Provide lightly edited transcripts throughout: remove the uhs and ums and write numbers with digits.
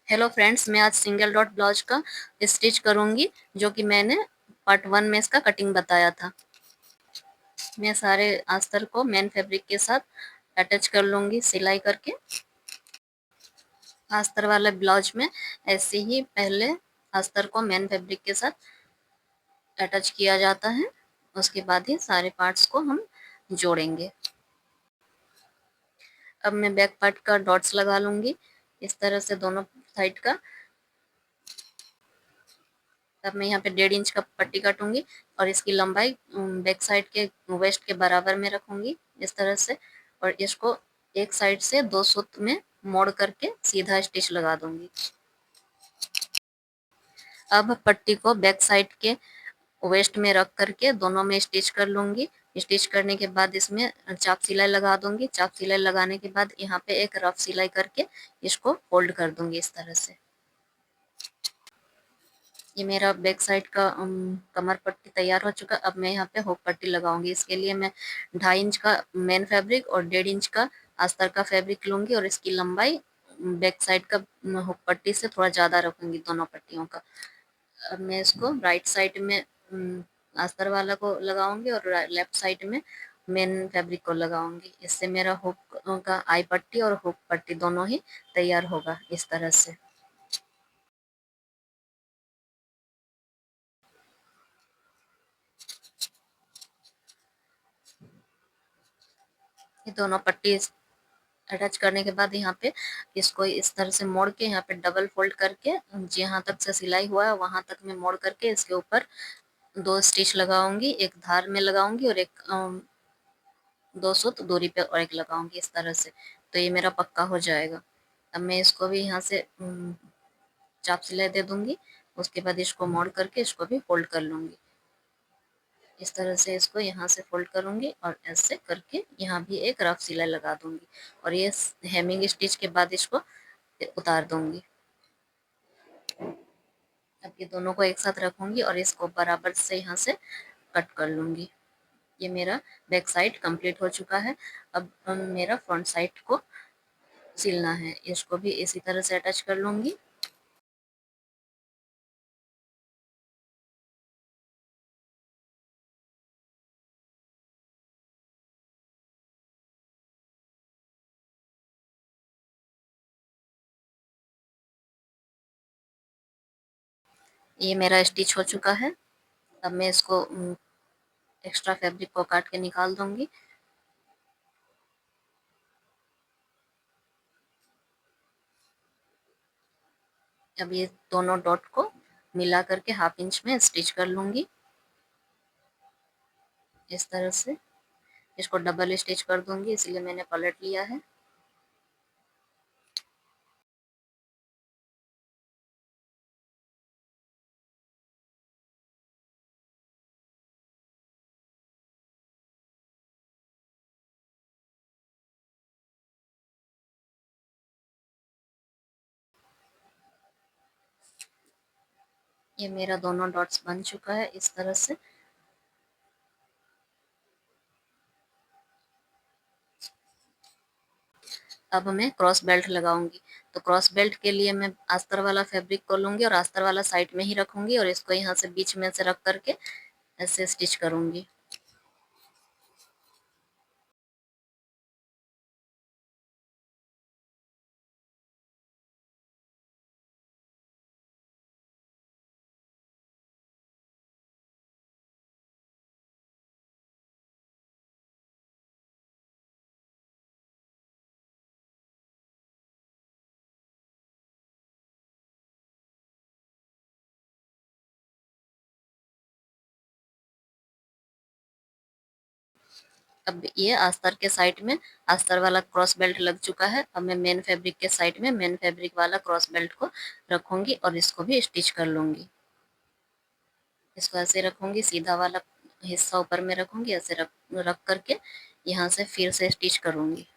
Hello friends, मैं आज single dot blouse का स्टिच करूंगी जो कि मैंने पार्ट 1 में इसका कटिंग बताया था। मैं सारे अस्तर को मेन फैब्रिक के साथ अटैच कर लूंगी सिलाई करके। अस्तर वाले ब्लाउज में ऐसे ही पहले अस्तर को मेन फैब्रिक के साथ अटैच किया जाता है, उसके बाद ही सारे पार्ट्स को हम जोड़ेंगे। अब मैं बैक पार्ट का डॉट्स लगा लूंगी इस तरह से दोनों साइड का। तब मैं यहाँ पे 1.5 इंच का पट्टी काटूंगी और इसकी लंबाई बैक साइड के वेस्ट के बराबर में रखूंगी इस तरह से, और इसको एक साइड से 2 सूत में मोड़ करके सीधा स्टिच लगा दूंगी। अब पट्टी को बैक साइड के वेस्ट में रख करके दोनों में स्टिच कर लूंगी। स्टिच करने के बाद इसमें चाप सिलाई लगा दूंगी। चाप सिलाई लगाने के बाद यहाँ पे एक रफ सिलाई करके इसको फोल्ड कर दूंगी इस तरह से। ये मेरा बैक साइड का कमर पट्टी तैयार हो चुका। अब मैं यहाँ पे हुक पट्टी लगाऊंगी। इसके लिए मैं 2.5 इंच का मेन फैब्रिक और 1.5 इंच का अस्तर का फैब्रिक लूंगी और इसकी लंबाई बैक साइड का हुक पट्टी से थोड़ा ज्यादा रखूंगी दोनों पट्टियों का। अब मैं इसको राइट साइड में अस्तर वाला को लगाऊंगी और लेफ्ट साइड में मेन फैब्रिक को लगाऊंगी। इससे मेरा हुक का आई पट्टी और हुक पट्टी दोनों ही तैयार होगा इस तरह से। ये दोनों पट्टी अटैच करने के बाद यहाँ पे इसको इस तरह से मोड़ के यहाँ पे डबल फोल्ड करके जहाँ तक से सिलाई हुआ है वहां तक मैं मोड़ करके इसके ऊपर 2 स्टिच लगाऊंगी। एक धार में लगाऊंगी और एक 2 सूत दूरी पे और एक लगाऊंगी इस तरह से। तो ये मेरा पक्का हो जाएगा। अब मैं इसको भी यहाँ से चाप सिलाई दे दूंगी। उसके बाद इसको मोड़ करके इसको भी फोल्ड कर लूंगी इस तरह से। इसको यहाँ से फोल्ड करूंगी और ऐसे करके यहाँ भी एक रफ सिलाई लगा दूंगी और ये हेमिंग स्टिच के बाद इसको उतार दूंगी। अब ये दोनों को एक साथ रखूंगी और इसको बराबर से यहाँ से कट कर लूंगी। ये मेरा बैक साइड कंप्लीट हो चुका है। अब मेरा फ्रंट साइड को सिलना है। इसको भी इसी तरह से अटैच कर लूंगी। ये मेरा स्टिच हो चुका है। अब मैं इसको एक्स्ट्रा फैब्रिक को काट के निकाल दूंगी। अब ये दोनों डॉट को मिला करके 1/2 इंच में स्टिच कर लूंगी इस तरह से। इसको डबल स्टिच कर दूंगी इसलिए मैंने पलट लिया है। ये मेरा दोनों डॉट्स बन चुका है इस तरह से। अब मैं क्रॉस बेल्ट लगाऊंगी। तो क्रॉस बेल्ट के लिए मैं अस्तर वाला फैब्रिक को लूंगी और अस्तर वाला साइड में ही रखूंगी और इसको यहाँ से बीच में से रख करके ऐसे स्टिच करूंगी। अब ये अस्तर के साइड में अस्तर वाला क्रॉस बेल्ट लग चुका है। अब मैं मेन फैब्रिक के साइड में मेन फैब्रिक वाला क्रॉस बेल्ट को रखूंगी और इसको भी स्टिच कर लूंगी। इसको ऐसे रखूंगी, सीधा वाला हिस्सा ऊपर में रखूंगी, ऐसे रख रख करके यहाँ से फिर से स्टिच करूंगी।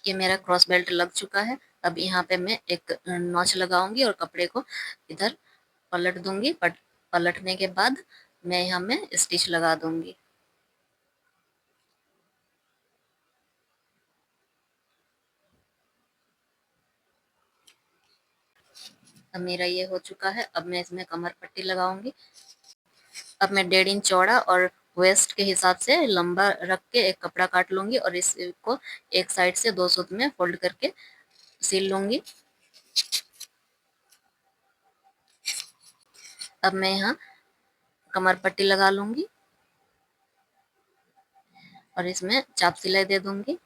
ये मेरा क्रॉस बेल्ट लग चुका है। अब यहाँ पे मैं एक नॉच लगाऊंगी और कपड़े को इधर पलट दूंगी। पलटने के बाद मैं यहाँ में स्टिच लगा दूंगी। अब मेरा ये हो चुका है। अब मैं इसमें कमर पट्टी लगाऊंगी। अब मैं 1.5 इंच चौड़ा और वेस्ट के हिसाब से लंबा रख के एक कपड़ा काट लूंगी और इसको एक साइड से 2 सूत में फोल्ड करके सिल लूंगी। अब मैं यहाँ कमर पट्टी लगा लूंगी और इसमें चाप सिलाई दे दूंगी।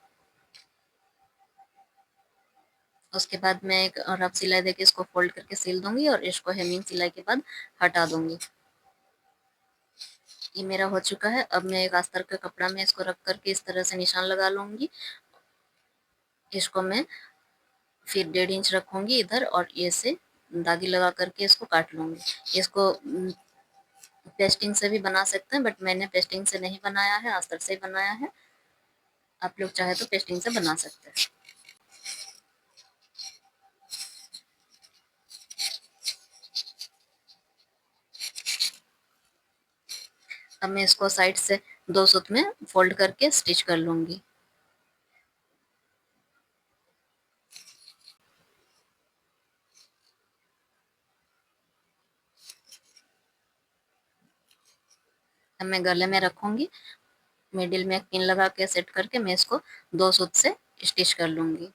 उसके बाद मैं एक रफ सिलाई देके इसको फोल्ड करके सिल दूंगी और इसको हेमिंग सिलाई के बाद हटा दूंगी। ये मेरा हो चुका है। अब मैं एक अस्तर का कपड़ा में इसको रख करके इस तरह से निशान लगा लूंगी। इसको मैं फिर 1.5 इंच रखूंगी इधर और ये से दागी लगा करके इसको काट लूंगी। इसको पेस्टिंग से भी बना सकते हैं, बट मैंने पेस्टिंग से नहीं बनाया है, अस्तर से ही बनाया है। आप लोग चाहे तो पेस्टिंग से बना सकते हैं। अब मैं इसको साइड से 2 सूत में फोल्ड करके स्टिच कर लूंगी। अब मैं गले में रखूंगी। मिडिल में एक पिन लगा के सेट करके मैं इसको 2 सूत से स्टिच कर लूंगी।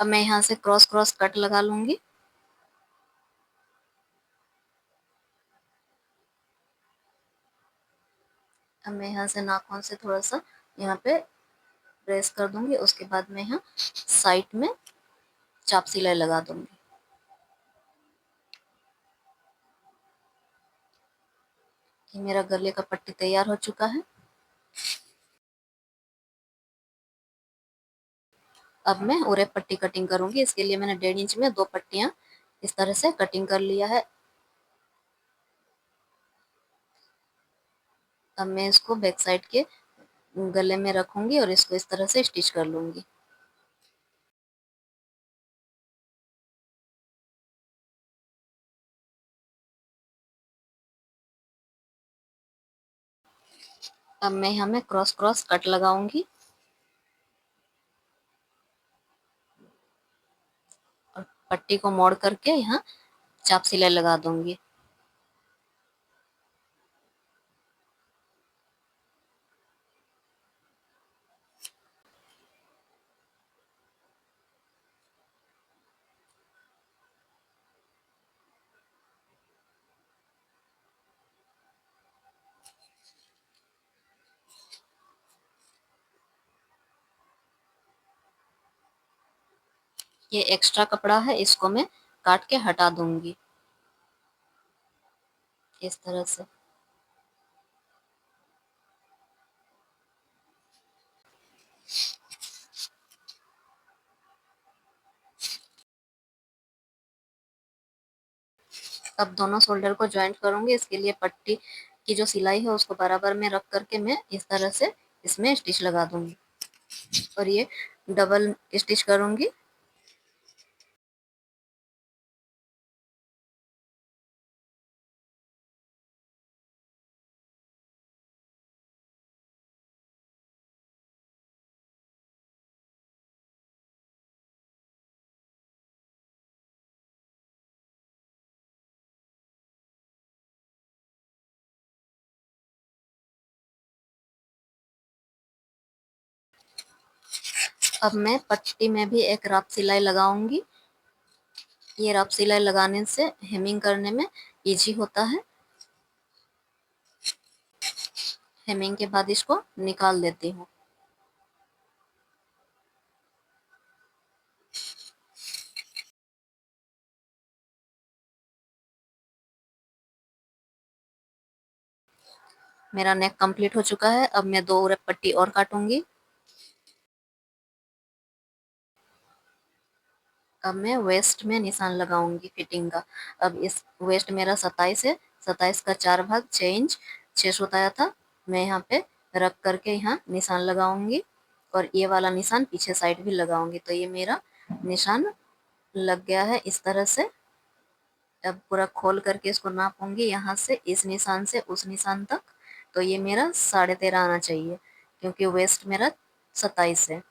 अब मैं यहाँ से क्रॉस क्रॉस कट लगा लूंगी। अब मैं यहाँ से नाखून से थोड़ा सा यहाँ पे प्रेस कर दूंगी। उसके बाद मैं यहाँ साइड में चाप सिलाई लगा दूंगी। ये मेरा गले का पट्टी तैयार हो चुका है। अब मैं उरे पट्टी कटिंग करूंगी। इसके लिए मैंने 1.5 इंच में 2 पट्टियां इस तरह से कटिंग कर लिया है। अब मैं इसको बैक साइड के गले में रखूंगी और इसको इस तरह से स्टिच कर लूंगी। अब मैं यहाँ में क्रॉस क्रॉस कट लगाऊंगी और पट्टी को मोड़ करके यहाँ चाप सिलाई लगा दूंगी। ये एक्स्ट्रा कपड़ा है, इसको मैं काट के हटा दूंगी इस तरह से। अब दोनों शोल्डर को ज्वाइंट करूंगी। इसके लिए पट्टी की जो सिलाई है उसको बराबर में रख करके मैं इस तरह से इसमें स्टिच लगा दूंगी और ये डबल स्टिच करूंगी। अब मैं पट्टी में भी एक रफ सिलाई लगाऊंगी। ये रफ सिलाई लगाने से हेमिंग करने में इजी होता है। हेमिंग के बाद इसको निकाल देती हूँ। मेरा नेक कंप्लीट हो चुका है। अब मैं 2 पट्टी और काटूंगी। अब मैं वेस्ट में निशान लगाऊंगी फिटिंग का। अब इस वेस्ट मेरा 27 है, 27 का 4 भाग 6 इंच 6 सूत आया था। मैं यहाँ पे रख करके यहाँ निशान लगाऊंगी और ये वाला निशान पीछे साइड भी लगाऊंगी। तो ये मेरा निशान लग गया है इस तरह से। अब पूरा खोल करके इसको नापूंगी यहाँ से इस निशान से उस निशान तक। तो ये मेरा 13.5 आना चाहिए क्योंकि वेस्ट मेरा 27 है।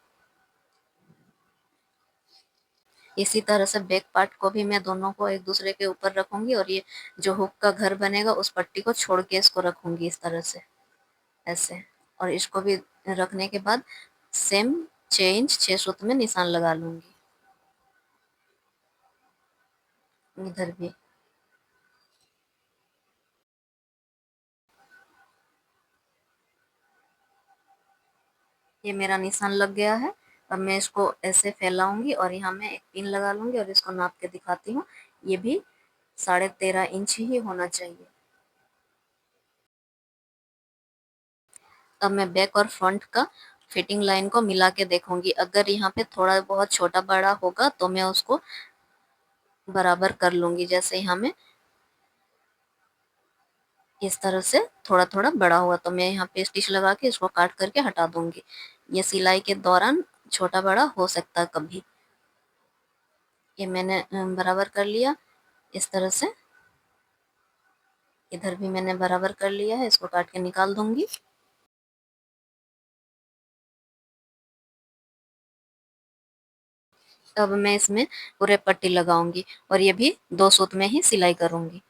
इसी तरह से बैक पार्ट को भी मैं दोनों को एक दूसरे के ऊपर रखूंगी और ये जो हुक का घर बनेगा उस पट्टी को छोड़ के इसको रखूंगी इस तरह से, ऐसे। और इसको भी रखने के बाद सेम 6 इंच 6 सूत में निशान लगा लूंगी इधर भी। ये मेरा निशान लग गया है। अब मैं इसको ऐसे फैलाऊंगी और यहाँ मैं एक पिन लगा लूंगी और इसको नाप के दिखाती हूँ। ये भी 13.5 इंच ही होना चाहिए। अब मैं बैक और फ्रंट का फिटिंग लाइन को मिला के देखूंगी। अगर यहाँ पे थोड़ा बहुत छोटा बड़ा होगा तो मैं उसको बराबर कर लूंगी। जैसे यहाँ में इस तरह से थोड़ा थोड़ा बड़ा हुआ तो मैं यहाँ पे स्टिच लगा के इसको काट करके हटा दूंगी। ये सिलाई के दौरान छोटा बड़ा हो सकता है कभी। ये मैंने बराबर कर लिया इस तरह से। इधर भी मैंने बराबर कर लिया है, इसको काट के निकाल दूंगी। अब मैं इसमें पूरे पट्टी लगाऊंगी और ये भी 2 सूत में ही सिलाई करूंगी।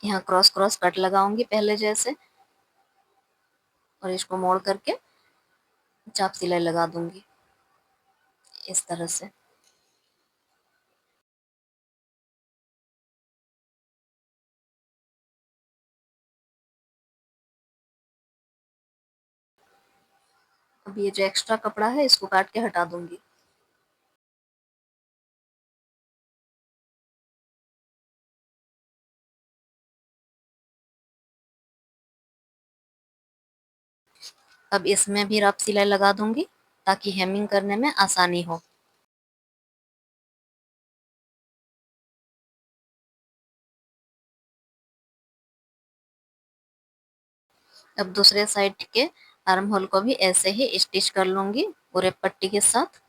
यहाँ क्रॉस क्रॉस कट लगाऊंगी पहले जैसे और इसको मोड़ करके चाप सिलाई लगा दूंगी इस तरह से। अब ये जो एक्स्ट्रा कपड़ा है इसको काट के हटा दूंगी। अब इसमें भी रफ सिलाई लगा दूंगी ताकि हेमिंग करने में आसानी हो। अब दूसरे साइड के आर्म होल को भी ऐसे ही स्टिच कर लूंगी पूरे पट्टी के साथ।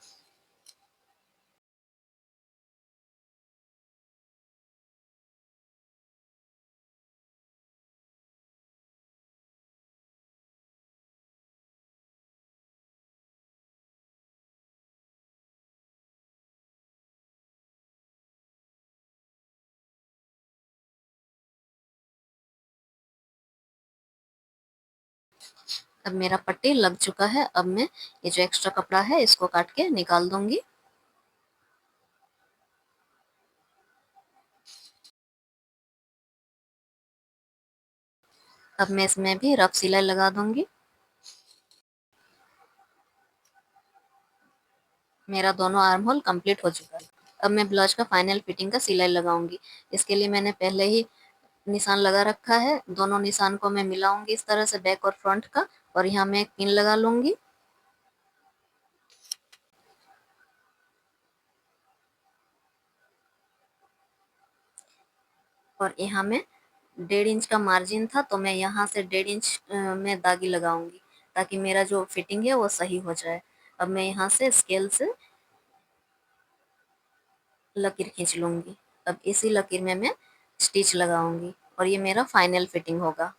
अब मेरा पट्टी लग चुका है। अब मैं ये जो एक्स्ट्रा कपड़ा है इसको काट के निकाल दूंगी। अब मैं इसमें भी रफ सिलाई लगा दूंगी। मेरा दोनों आर्म होल कंप्लीट हो चुका है। अब मैं ब्लाउज का फाइनल फिटिंग का सिलाई लगाऊंगी। इसके लिए मैंने पहले ही निशान लगा रखा है। दोनों निशान को मैं मिलाऊंगी इस तरह से बैक और फ्रंट का और यहाँ मैं एक पिन लगा लूंगी। और यहाँ में 1.5 इंच का मार्जिन था तो मैं यहाँ से 1.5 इंच में दागी लगाऊंगी ताकि मेरा जो फिटिंग है वो सही हो जाए। अब मैं यहाँ से स्केल से लकीर खींच लूंगी। अब इसी लकीर में मैं स्टिच लगाऊंगी और ये मेरा फाइनल फिटिंग होगा।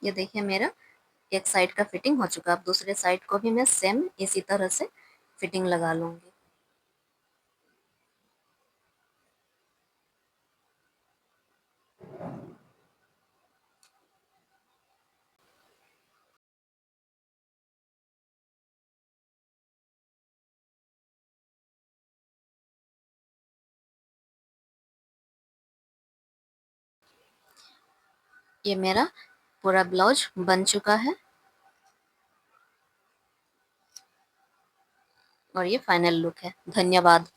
ये देखिए मेरा एक साइड का फिटिंग हो चुका। अब दूसरे साइड को भी मैं सेम इसी तरह से फिटिंग लगा लूंगी। ये मेरा पूरा ब्लाउज बन चुका है और ये फाइनल लुक है। धन्यवाद।